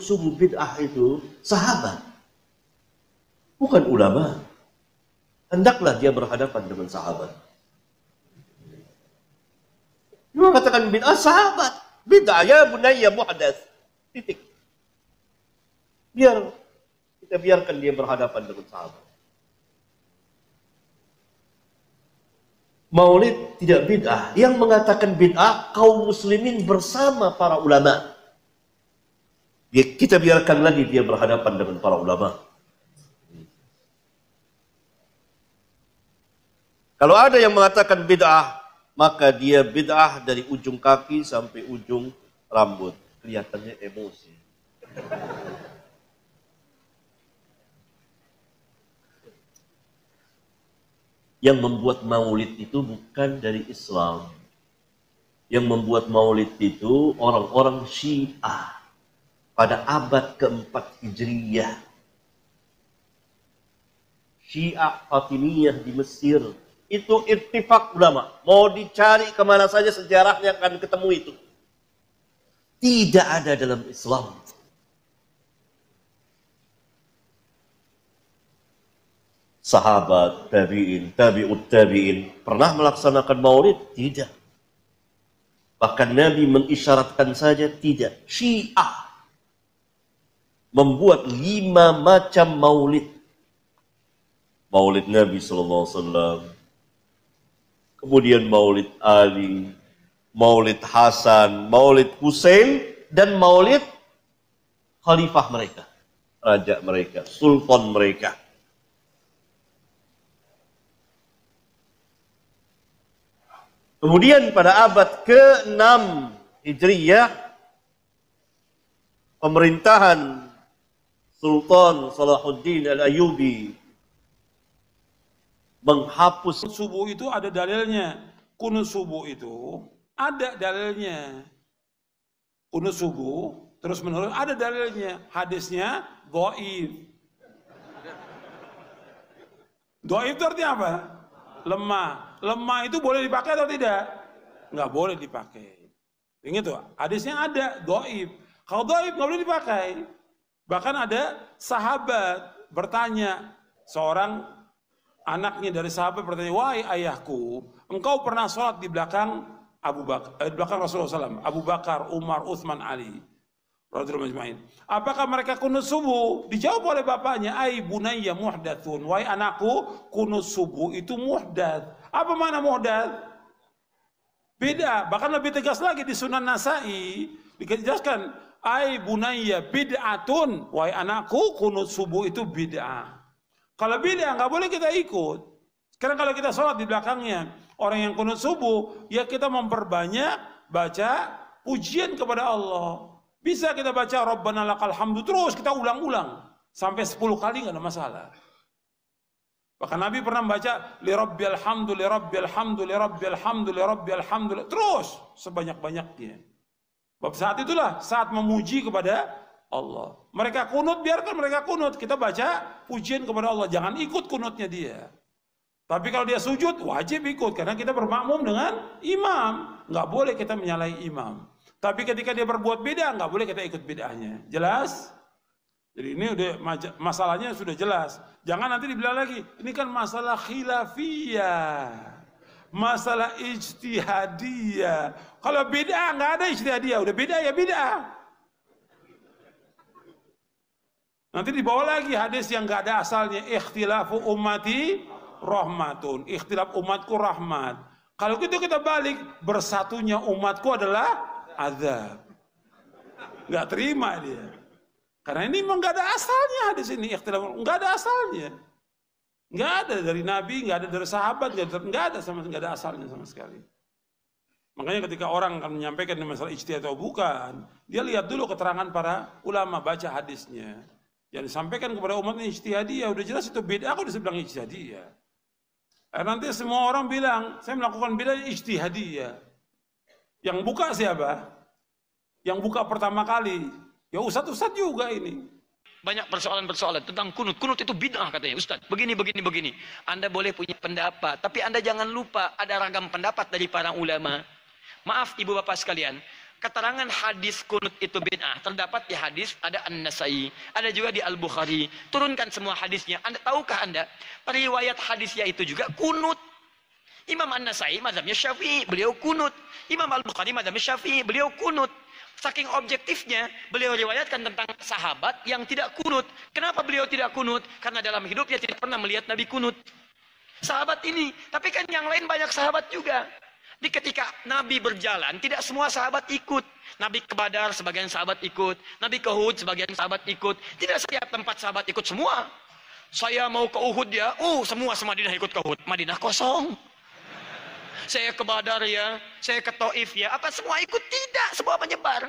subuh bid'ah itu sahabat, bukan ulama. Hendaklah dia berhadapan dengan sahabat. Dia mengatakan bid'ah sahabat. Bid'ah ya bunayya muhdath. Titik. Kita biarkan dia berhadapan dengan sahabat. Maulid tidak bid'ah. Yang mengatakan bid'ah kaum muslimin bersama para ulama. Kita biarkan lagi dia berhadapan dengan para ulama. Kalau ada yang mengatakan bid'ah, maka dia bid'ah dari ujung kaki sampai ujung rambut. Kelihatannya emosi. Yang membuat maulid itu bukan dari Islam. Yang membuat maulid itu orang-orang Syiah pada abad keempat Hijriyah. Syiah Fatimiyah di Mesir. Itu ittifaq ulama. Mau dicari kemana saja sejarahnya akan ketemu itu. Tidak ada dalam Islam. Sahabat, tabi'in, tabi'ut tabi'in pernah melaksanakan maulid? Tidak. Bahkan Nabi mengisyaratkan saja tidak. Syiah membuat 5 macam maulid. Maulid Nabi SAW. Kemudian maulid Ali, maulid Hasan, maulid Hussein, dan maulid khalifah mereka, raja mereka, sultan mereka. Kemudian pada abad ke-6 Hijriyah, pemerintahan Sultan Salahuddin Al-Ayyubi menghapus subuh itu ada dalilnya. Kunut subuh itu ada dalilnya. Kunut subuh terus menerus ada dalilnya. Hadisnya dhaif. Dhaif itu artinya apa? Lemah. Lemah itu boleh dipakai atau tidak? Nggak boleh dipakai. Ingat tuh, hadisnya ada dhaif. Kalau dhaif nggak boleh dipakai. Bahkan ada sahabat bertanya, seorang anaknya dari sahabat bertanya, wahai ayahku, engkau pernah sholat di belakang belakang Rasulullah SAW, Abu Bakar, Umar, Uthman, Ali, radhiyallahu anhum. Apakah mereka kunut subuh? Dijawab oleh bapaknya, ai bunayya muhdatsun, wahai anakku, kunut subuh itu muhdath. Apa makna muhdath? Beda. Bahkan lebih tegas lagi di Sunan Nasai dijelaskan, ai bunayya bid'atun, wahai anakku, kunut subuh itu bid'ah. Kalau bid'ah nggak boleh kita ikut. Karena kalau kita sholat di belakangnya orang yang kunut subuh, ya kita memperbanyak baca pujian kepada Allah. Bisa kita baca Rabbana lakal hamdu terus kita ulang-ulang sampai 10 kali nggak ada masalah. Bahkan Nabi pernah membaca li rabbil hamdu li rabbil hamdu li rabbil hamdu li rabbil hamdu terus sebanyak-banyaknya. Bab saat itulah saat memuji kepada Allah. Mereka kunut, biarkan mereka kunut. Kita baca pujian kepada Allah. Jangan ikut kunutnya dia. Tapi kalau dia sujud, wajib ikut. Karena kita bermakmum dengan imam. Nggak boleh kita menyalahi imam. Tapi ketika dia berbuat beda, nggak boleh kita ikut bedanya. Jelas? Jadi ini udah masalahnya sudah jelas. Jangan nanti dibilang lagi, ini kan masalah khilafiyah. Masalah ijtihadiyah. Kalau beda, nggak ada ijtihadiyah. Udah beda ya beda. Nanti dibawa lagi hadis yang gak ada asalnya. Ikhtilafu ummati rahmatun. Ikhtilaf umatku rahmat. Kalau gitu kita balik. Bersatunya umatku adalah azab. Gak terima dia. Karena ini memang gak ada asalnya hadis ini. Ikhtilaf, gak ada asalnya. Gak ada dari Nabi, gak ada dari sahabat. Gak ada asalnya sama sekali. Makanya ketika orang akan menyampaikan masalah ijtihad atau bukan, dia lihat dulu keterangan para ulama, baca hadisnya. Yang disampaikan kepada umatnya ijtihadiyah, udah jelas itu beda, aku udah bilang ijtihadiyah. Nanti semua orang bilang, saya melakukan beda ijtihadiyah. Yang buka siapa? Yang buka pertama kali, ya ustadz juga ini. Banyak persoalan-persoalan tentang kunut. Kunut itu bid'ah katanya, Ustadz. Begini. Anda boleh punya pendapat, tapi Anda jangan lupa ada ragam pendapat dari para ulama. Maaf ibu bapak sekalian, keterangan hadis kunut itu bid'ah terdapat di hadis ada An-Nasai, ada juga di Al-Bukhari. Turunkan semua hadisnya. Tahukah Anda periwayat hadisnya itu juga kunut? Imam An-Nasai mazhabnya Syafi'i, beliau kunut. Imam Al-Bukhari mazhabnya Syafi'i, beliau kunut. Saking objektifnya, beliau riwayatkan tentang sahabat yang tidak kunut. Kenapa beliau tidak kunut? Karena dalam hidupnya tidak pernah melihat Nabi kunut. Sahabat ini, tapi kan yang lain banyak sahabat juga. Di ketika Nabi berjalan, tidak semua sahabat ikut. Nabi ke Badar, sebagian sahabat ikut. Nabi ke Uhud, sebagian sahabat ikut. Tidak setiap tempat sahabat ikut semua. Saya mau ke Uhud ya, semua Madinah ikut ke Uhud. Madinah kosong. Saya ke Badar ya, saya ke Taif ya. Apa semua ikut? Tidak, semua menyebar.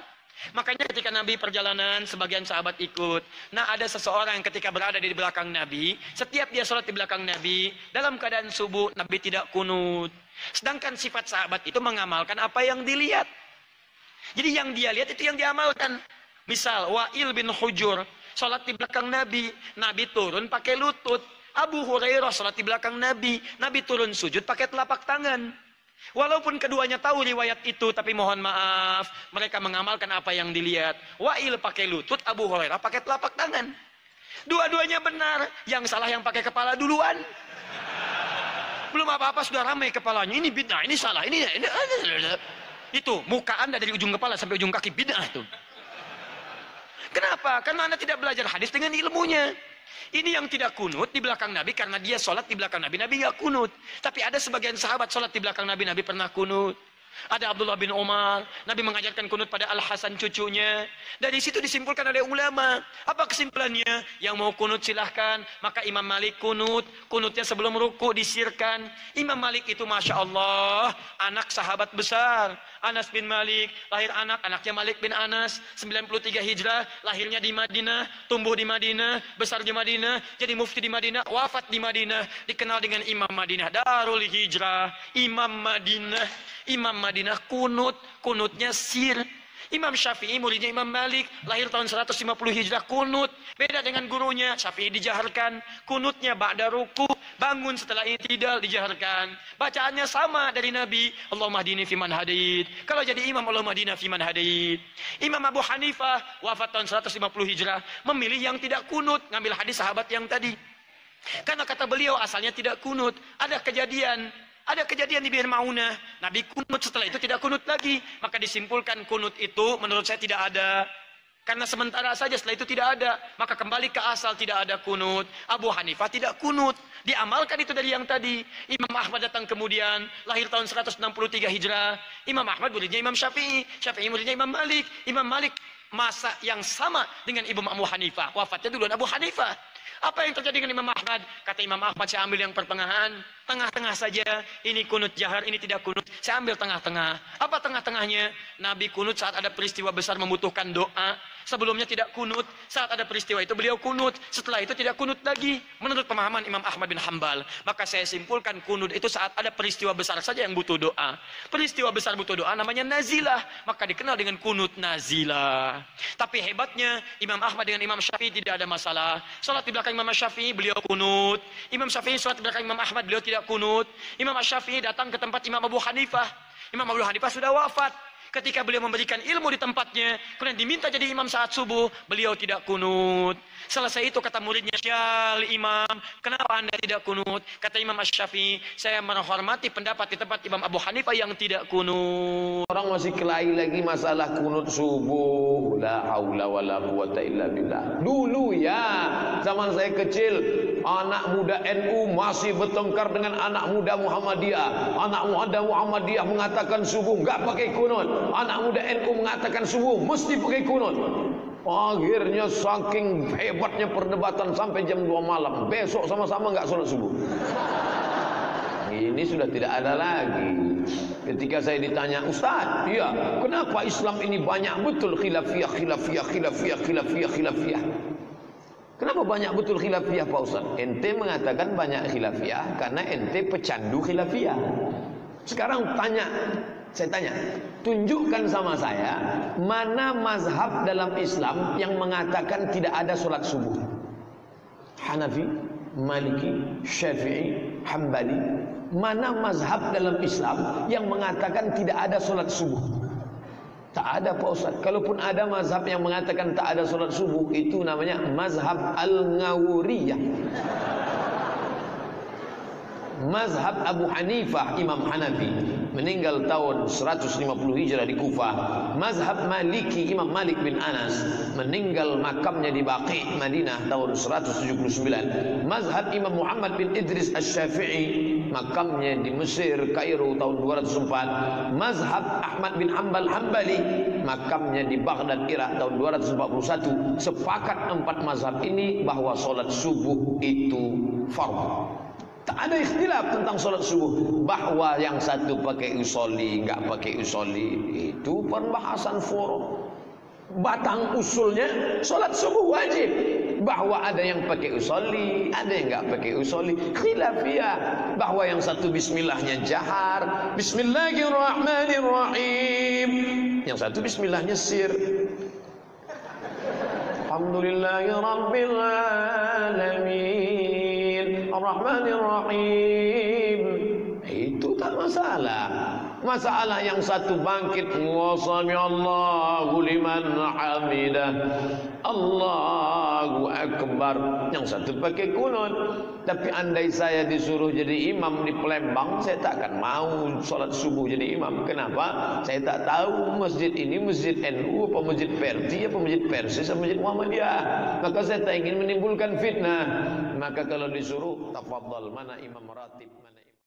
Makanya ketika Nabi perjalanan, sebagian sahabat ikut. Nah, ada seseorang yang ketika berada di belakang Nabi, setiap dia sholat di belakang Nabi, dalam keadaan subuh, Nabi tidak kunut. Sedangkan sifat sahabat itu mengamalkan apa yang dilihat. Jadi yang dia lihat itu yang diamalkan. Misal, Wa'il bin Hujur, sholat di belakang Nabi, Nabi turun pakai lutut. Abu Hurairah sholat di belakang Nabi, Nabi turun sujud pakai telapak tangan. Walaupun keduanya tahu riwayat itu, tapi mohon maaf, mereka mengamalkan apa yang dilihat. Wa'il pakai lutut, Abu Hurairah pakai telapak tangan. Dua-duanya benar, yang salah yang pakai kepala duluan. Belum apa-apa sudah ramai kepalanya. Ini bid'ah, ini salah, ini. Itu muka Anda dari ujung kepala sampai ujung kaki bid'ah itu. Kenapa? Karena Anda tidak belajar hadis dengan ilmunya. Ini yang tidak kunut di belakang Nabi karena dia sholat di belakang Nabi. Nabi nggak kunut. Tapi ada sebagian sahabat sholat di belakang Nabi. Nabi pernah kunut. Ada Abdullah bin Umar. Nabi mengajarkan kunut pada Al-Hasan cucunya. Dari situ disimpulkan oleh ulama. Apa kesimpulannya? Yang mau kunut silahkan. Maka Imam Malik kunut. Kunutnya sebelum ruku disirkan. Imam Malik itu Masya Allah. Anak sahabat besar. Anas bin Malik. Lahir anaknya Malik bin Anas. 93 Hijrah. Lahirnya di Madinah. Tumbuh di Madinah. Besar di Madinah. Jadi mufti di Madinah. Wafat di Madinah. Dikenal dengan Imam Madinah. Darul Hijrah. Imam Madinah. Imam Madinah kunutnya sir. Imam Syafi'i muridnya Imam Malik, lahir tahun 150 Hijrah, kunut. Beda dengan gurunya, Syafi'i dijaharkan, kunutnya ba'da ruku, bangun setelah i'tidal dijaharkan. Bacaannya sama dari Nabi, Allahumma hdini fiman hadait. Kalau jadi imam, Allahumma hdina fiman hadait. Imam Abu Hanifah wafat tahun 150 Hijrah, memilih yang tidak kunut, ngambil hadis sahabat yang tadi. Karena kata beliau asalnya tidak kunut. Ada kejadian di Bir Maunah, Nabi kunut, setelah itu tidak kunut lagi. Maka disimpulkan kunut itu menurut saya tidak ada. Karena sementara saja, setelah itu tidak ada. Maka kembali ke asal, tidak ada kunut. Abu Hanifah tidak kunut. Diamalkan itu dari yang tadi. Imam Ahmad datang kemudian, lahir tahun 163 Hijrah. Imam Ahmad muridnya Imam Syafi'i. Syafi'i muridnya Imam Malik. Imam Malik masa yang sama dengan Imam Abu Hanifah. Wafatnya duluan Abu Hanifah. Apa yang terjadi dengan Imam Ahmad? Kata Imam Ahmad, saya ambil yang pertengahan. Tengah-tengah saja. Ini kunut jahar, ini tidak kunut. Saya ambil tengah-tengah. Apa tengah-tengahnya? Nabi kunut saat ada peristiwa besar membutuhkan doa. Sebelumnya tidak kunut. Saat ada peristiwa itu beliau kunut. Setelah itu tidak kunut lagi. Menurut pemahaman Imam Ahmad bin Hanbal. Maka saya simpulkan kunut itu saat ada peristiwa besar saja yang butuh doa. Peristiwa besar butuh doa namanya nazilah. Maka dikenal dengan kunut nazilah. Tapi hebatnya Imam Ahmad dengan Imam Syafi'i tidak ada masalah. Salat di belakang Imam Syafi'i beliau kunut. Imam Syafi'i salat di belakang Imam Ahmad beliau tidak kunut. Imam Syafi'i datang ke tempat Imam Abu Hanifah. Imam Abu Hanifah sudah wafat. Ketika beliau memberikan ilmu di tempatnya, kemudian diminta jadi imam saat subuh, beliau tidak kunut. Selesai itu kata muridnya, "Ya Imam, kenapa Anda tidak kunut?" Kata Imam Asy-Syafi'i, "Saya menghormati pendapat di tempat Imam Abu Hanifah yang tidak kunut." Orang masih kelahi lagi masalah kunut subuh. La haula wala quwata illa billah. Dulu ya, zaman saya kecil, anak muda NU masih bertengkar dengan anak muda Muhammadiyah. Anak muda Muhammadiyah mengatakan subuh enggak pakai kunut. Anak muda NU mengatakan subuh mesti pakai kunut. Akhirnya saking hebatnya perdebatan sampai jam 2 malam. Besok sama-sama enggak sholat subuh. Ini sudah tidak ada lagi. Ketika saya ditanya, "Ustaz, iya, kenapa Islam ini banyak betul khilafiyah? Kenapa banyak betul khilafiyah, Pak Ustaz?" Ente mengatakan banyak khilafiyah karena ente pecandu khilafiyah. Sekarang saya tanya, tunjukkan sama saya mana mazhab dalam Islam yang mengatakan tidak ada sholat subuh. Hanafi, Maliki, Syafi'i, Hambali. Mana mazhab dalam Islam yang mengatakan tidak ada sholat subuh? Tak ada Pak Ustaz. Kalaupun ada mazhab yang mengatakan tak ada solat subuh, itu namanya mazhab Al-Ngawuriyah. Mazhab Abu Hanifah, Imam Hanafi, meninggal tahun 150 Hijrah di Kufah. Mazhab Maliki, Imam Malik bin Anas, meninggal makamnya di Baqi, Madinah tahun 179. Mazhab Imam Muhammad bin Idris Asy-Syafi'i, makamnya di Mesir, Kairo tahun 204. Mazhab Ahmad bin Hanbal Hambali, makamnya di Baghdad, Irak tahun 241. Sepakat 4 mazhab ini bahwa solat subuh itu fardhu. Tak ada ikhtilaf tentang solat subuh. Bahwa yang satu pakai usolli, enggak pakai usolli, itu pembahasan forum. Batang usulnya solat subuh wajib. Bahwa ada yang pakai usolli, ada yang enggak pakai usolli, khilafiyah. Bahwa yang satu bismillahnya jahar, bismillahirrahmanirrahim. Yang satu bismillahnya sir. Alhamdulillahirabbil alamin. Ar-Rahmanir-Rahim. Itu tak masalah. Masalah yang satu bangkit, wa sami'allahu liman hamidah, Allahu Akbar. Yang satu pakai kunut. Tapi andai saya disuruh jadi imam di Palembang, saya tak akan mau solat subuh jadi imam. Kenapa? Saya tak tahu masjid ini masjid NU apa masjid Perti apa masjid Persis apa masjid Muhammadiyah. Maka saya tak ingin menimbulkan fitnah. Maka kalau disuruh, tafadhal, mana imam ratib, mana